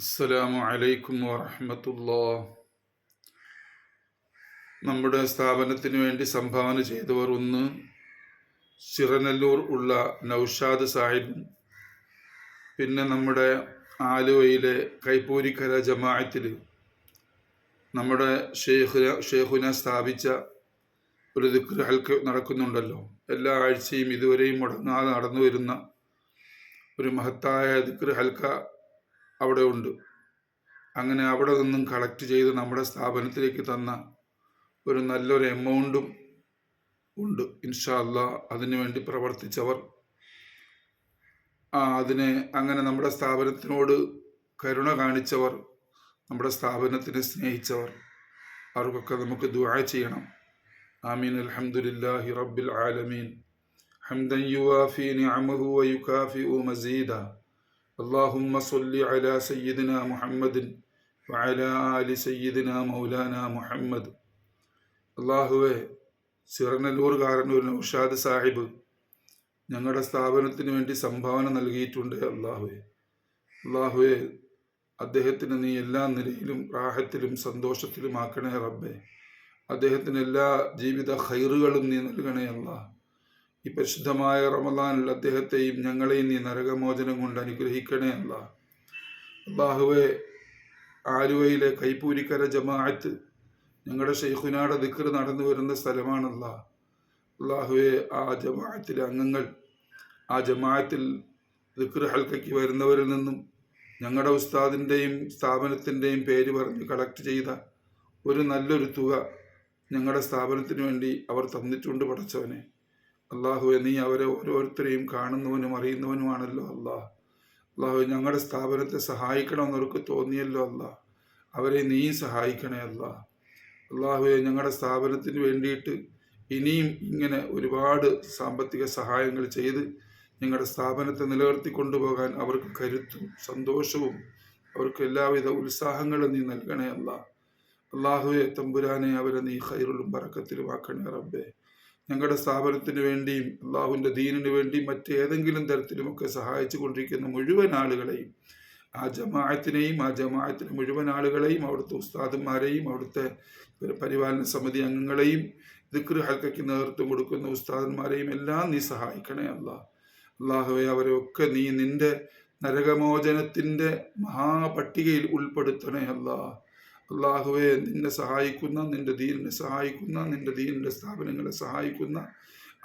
അസ്സലാമു അലൈക്കും വറഹ്മത്തുള്ളാഹ്. നമ്മുടെ സ്ഥാപനത്തിന് വേണ്ടി സംഭാവന ചെയ്തവർ ഒന്ന് ചിറനല്ലൂർ ഉള്ള നൗഷാദ് സാഹിബും, പിന്നെ നമ്മുടെ ആലുവയിലെ കൈപ്പൂരിക്കര ജമാഅത്തിൽ നമ്മുടെ ഷെയ്ഖുന സ്ഥാപിച്ച ഒരു ദിക്ർ ഹൽക്ക നടക്കുന്നുണ്ടല്ലോ. എല്ലാ ആഴ്ചയും ഇതുവരെയും മുടങ്ങാതെ നടന്നു വരുന്ന ഒരു മഹത്തായ ദിക്ർ ഹൽക്ക അവിടെ ഉണ്ട്. അങ്ങനെ അവിടെ നിന്നും കളക്ട് ചെയ്ത് നമ്മുടെ സ്ഥാപനത്തിലേക്ക് തന്ന ഒരു നല്ലൊരു എമൗണ്ടും ഉണ്ട്. ഇൻഷാ അല്ലാഹ് അതിനു വേണ്ടി പ്രവർത്തിച്ചവർ, അതിനെ അങ്ങനെ നമ്മുടെ സ്ഥാപനത്തിനോട് കരുണ കാണിച്ചവർ, നമ്മുടെ സ്ഥാപനത്തിനെ സ്നേഹിച്ചവർ, അവർക്കൊക്കെ നമുക്ക് ദുആ ചെയ്യണം. ആമീൻ. അൽഹംദുലില്ലാഹി റബ്ബിൽ ആലമീൻ. ഹംദൻ യുവാഫി നിഅമഹു വയുകാഫിഉ മസീദ. അല്ലാഹുമ്മ സ്വല്ലി അലാ സയ്യിദിനാ മുഹമ്മദിൻ വഅലാ ആലി സയ്യിദിനാ മൗലാനാ മുഹമ്മദ്. അള്ളാഹുവെ, ചിറനല്ലൂർകാരൻ ഒരു നൗഷാദ് സാഹിബ് ഞങ്ങളുടെ സ്ഥാപനത്തിന് വേണ്ടി സംഭാവന നൽകിയിട്ടുണ്ട്. അള്ളാഹുവെ, അദ്ദേഹത്തിന് നീ എല്ലാ നിലയിലും റാഹത്തിലും സന്തോഷത്തിലും ആക്കണേ റബ്ബെ. അദ്ദേഹത്തിന് എല്ലാ ജീവിത ഖൈറുകളും നീ നൽകണേ അല്ലാഹ്. ഈ പരിശുദ്ധമായ റമളാനിൽ അദ്ദേഹത്തെയും ഞങ്ങളെയും നീ നരകമോചനം കൊണ്ട് അനുഗ്രഹിക്കണേ അല്ലാഹ്. അള്ളാഹുവെ, ആലുവയിലെ കൈപ്പൂരിക്കര ജമാഅത്ത് ഞങ്ങളുടെ ഷെയ്ഖുനാടെ ദിക്ർ നടന്നു വരുന്ന സ്ഥലമാണല്ലോ. അള്ളാഹുവെ, ആ ജമാഅത്തിലെ അംഗങ്ങൾ, ആ ജമാഅത്തിൽ ദിക്ർ ഹൽക്കയ്ക്ക് വരുന്നവരിൽ നിന്നും ഞങ്ങളുടെ ഉസ്താദിൻ്റെയും സ്ഥാപനത്തിൻ്റെയും പേര് പറഞ്ഞ് കളക്ട് ചെയ്ത ഒരു നല്ലൊരു തുക ഞങ്ങളുടെ സ്ഥാപനത്തിന് വേണ്ടി അവർ തന്നിട്ടുണ്ട്. പടച്ചവനെ, അള്ളാഹുവെ, നീ അവരെ ഓരോരുത്തരെയും കാണുന്നവനും അറിയുന്നവനുമാണല്ലോ അള്ളാഹു. ഞങ്ങളുടെ സ്ഥാപനത്തെ സഹായിക്കണമെന്നവർക്ക് തോന്നിയല്ലോ അള്ളാഹ്, അവരെ നീ സഹായിക്കണേ അള്ളാഹുവെ. ഞങ്ങളുടെ സ്ഥാപനത്തിന് വേണ്ടിയിട്ട് ഇനിയും ഇങ്ങനെ ഒരുപാട് സാമ്പത്തിക സഹായങ്ങൾ ചെയ്ത് ഞങ്ങളുടെ സ്ഥാപനത്തെ നിലനിർത്തി കൊണ്ടുപോകാൻ അവർക്ക് കരുത്തും സന്തോഷവും അവർക്ക് എല്ലാവിധ ഉത്സാഹങ്ങളും നീ നൽകണേ അള്ളാഹുവെ. തമ്പുരാനെ, അവരെ നീ ഖൈറിലും ബറക്കത്തിലും ആക്കണേ റബ്ബെ. ഞങ്ങളുടെ സ്ഥാപനത്തിന് വേണ്ടിയും അള്ളാഹുവിൻ്റെ ദീനിനു വേണ്ടിയും മറ്റേതെങ്കിലും തരത്തിലുമൊക്കെ സഹായിച്ചു കൊണ്ടിരിക്കുന്ന മുഴുവൻ ആളുകളെയും, ആ ജമാഅത്തിനെയും ആ ജമാഅത്തിലെ മുഴുവൻ ആളുകളെയും, അവിടുത്തെ ഉസ്താദന്മാരെയും അവിടുത്തെ പരിപാലന സമിതി അംഗങ്ങളെയും ദിക്ർ ഹൽക്കയ്ക്ക് നേതൃത്വം കൊടുക്കുന്ന ഉസ്താദന്മാരെയും എല്ലാം നീ സഹായിക്കണേ അള്ളാഹുവെ. അവരെയൊക്കെ നീ നിന്റെ നരകമോചനത്തിൻ്റെ മഹാപട്ടികയിൽ ഉൾപ്പെടുത്തണേ അള്ളാഹുവെ. നിന്നെ സഹായിക്കുന്ന, നിന്റെ ദീനിനെ സഹായിക്കുന്ന, നിന്റെ ദീനിൻ്റെ സ്ഥാപനങ്ങളെ സഹായിക്കുന്ന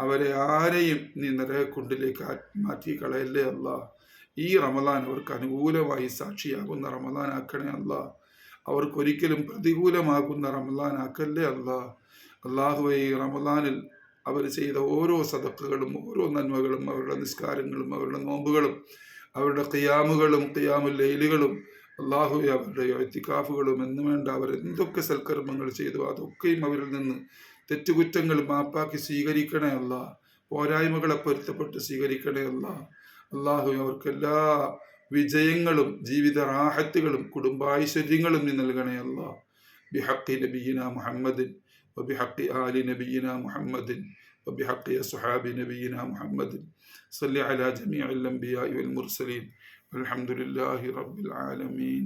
അവരെ ആരെയും നീ നരകക്കുണ്ടിലേക്ക് മാറ്റി കളയല്ലേ ഈ റമളാൻ അവർക്ക് അനുകൂലമായി സാക്ഷിയാകുന്ന റമളാനാക്കണേ അവർക്കൊരിക്കലും പ്രതികൂലമാകുന്ന റമളാനാക്കല്ലേ അള്ളാഹുവെ. ഈ റമളാനിൽ അവർ ചെയ്ത ഓരോ സദഖകളും, ഓരോ നന്മകളും, അവരുടെ നിസ്കാരങ്ങളും, അവരുടെ നോമ്പുകളും, അവരുടെ ഖിയാമുകളും, ഖിയാമുൽ ലൈലുകളും, അള്ളാഹുവെ, അവരുടെ ഇഅ്തികാഫുകളും എന്ന് വേണ്ട അവരെന്തൊക്കെ സൽക്കർമ്മങ്ങൾ ചെയ്തു അതൊക്കെയും അവരിൽ നിന്ന് തെറ്റുകുറ്റങ്ങൾ മാപ്പാക്കി സ്വീകരിക്കണേ പോരായ്മകളെ പൊരുത്തപ്പെട്ട് സ്വീകരിക്കണേ അള്ളാഹുവെ. അവർക്കെല്ലാ വിജയങ്ങളും ജീവിത റാഹത്തുകളും കുടുംബാഐശ്വര്യങ്ങളും നീ നൽകണേ ബിഹഖി നബിയിന മുഹമ്മദിൻ വബിഹഖി ആലി നബിയിന മുഹമ്മദിൻ വബിഹഖി അസ്ഹാബി നബിയിന മുഹമ്മദിൻ. സല്ലി അലാ ജമീഇൽ അംബിയാഇ വൽ മുർസലീൻ വൽഹംദുലില്ലാഹി റബ്ബിൽ ആലമീൻ.